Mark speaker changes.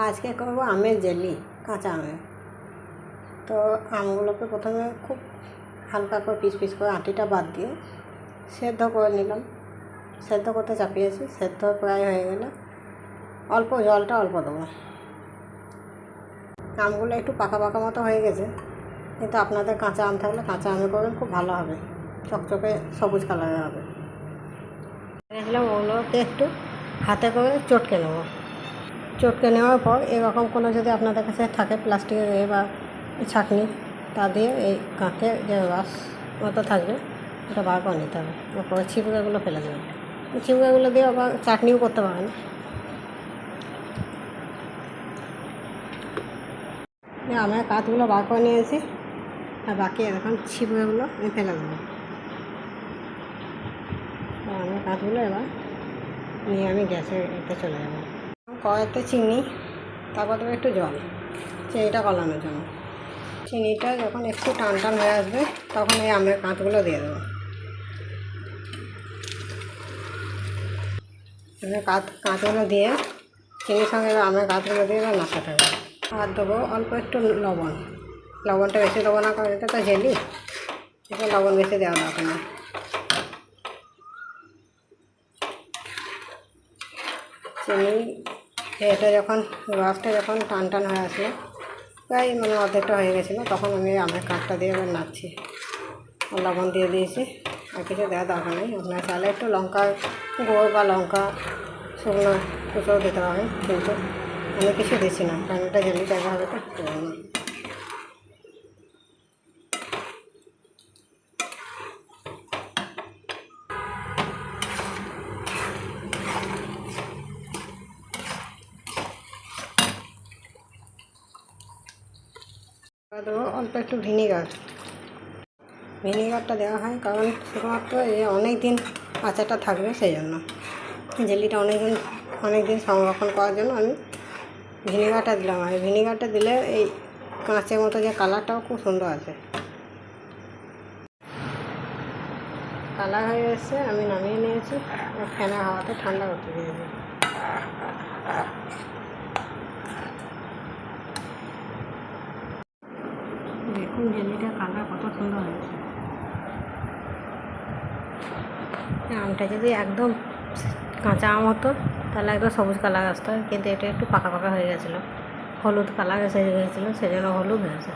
Speaker 1: আজকে করবো আমের জেলি, কাঁচা আমের। তো আমগুলোকে প্রথমে খুব হালকা করে পিস পিস করে আঁটিটা বাদ দিয়ে সেদ্ধ করে নিলাম। সেদ্ধ করতে চাপিয়েছি, সেদ্ধ প্রায় হয়ে গেলে অল্প জলটা অল্প দেবো। আমগুলো একটু পাকা পাকা মতো হয়ে গেছে, কিন্তু আপনাদের কাঁচা আম থাকলে কাঁচা আমে করবেন, খুব ভালো হবে, চকচকে সবুজ কালারের হবে। দেখলাম ওগুলোকে একটু হাতে করে চটকে নেব। চটকে নেওয়ার পর এরকম কোনো যদি আপনাদের কাছে থাকে প্লাস্টিকের বা ছাঁকনি, তা দিয়ে এই কাঁচের যে রস মতো থাকবে ওটা বার করে নিতে হবে। তারপরে ছিবড়েগুলো ফেলে দেবেন। ছিবড়েগুলো দিয়ে আবার চাটনিও করতে পারেন। আমরা কাঁচগুলো বার করে নিয়েছি, আর বাকি এরকম ছিবড়েগুলো আমি ফেলে দেবো। আমি কাঁচগুলো এবার নিয়ে আমি গ্যাসে এতে চলে যাবো। কড়াইতে চিনি, তারপর দেবো একটু জল চিনিটা গলানোর জন্য। চিনিটা যখন একটু টান টান হয়ে আসবে তখন এই আমের কাঁচগুলো দিয়ে দেবো। কাঁচগুলো দিয়ে চিনির সঙ্গে আমের কাঁচগুলো দিয়ে এবার নাড়তে থাকবে। আর দেবো অল্প একটু লবণ। লবণটা বেশি দেবো না, কারণ এটা তো জেলি, এটা লবণ বেশি দেওয়া দরকার না। চিনি এটা যখন রসটা যখন টান টান হয়ে আসলো, প্রায় অর্ধেকটা হয়ে গেছিলো, তখন আমি আমের কাঠটা দিয়ে এবার নাড়ছি। লবণ দিয়ে দিয়েছি, আর কিছু দেওয়ার দরকার নেই। আপনার চাইলে একটু লঙ্কার গুঁড়ো বা লঙ্কা শুকনো কুচোও দিতে হবে, কিন্তু আমি কিছু দিচ্ছি না, কারণ এটা জেলি টাইপের হবে, তো দেবো না। দেবো অল্প একটু ভিনিগারটা দেওয়া হয় কারণ শুধুমাত্র অনেক দিন আচারটা থাকবে, সেই জন্য জেলিটা অনেক দিন সংরক্ষণ করার জন্য আমি ভিনিগারটা দিলাম। আর ভিনিগারটা দিলে এই কাঁচের মতো যে কালারটাও খুব সুন্দর আছে। কালার হয়ে এসছে, আমি নামিয়ে নিয়েছি, ফ্যানের হাওয়াতে ঠান্ডা করতে দিয়েছি। দেখুন জেলিটার কালার কত সুন্দর হয়েছে। আমটা যদি একদম কাঁচা আম হতো তাহলে একদম সবুজ কালার আসতো, কিন্তু এটা একটু পাকা পাকা হয়ে গেছিলো, হলুদ কালার এসে গেছিলো, সেজন্য হলুদ হয়েছে।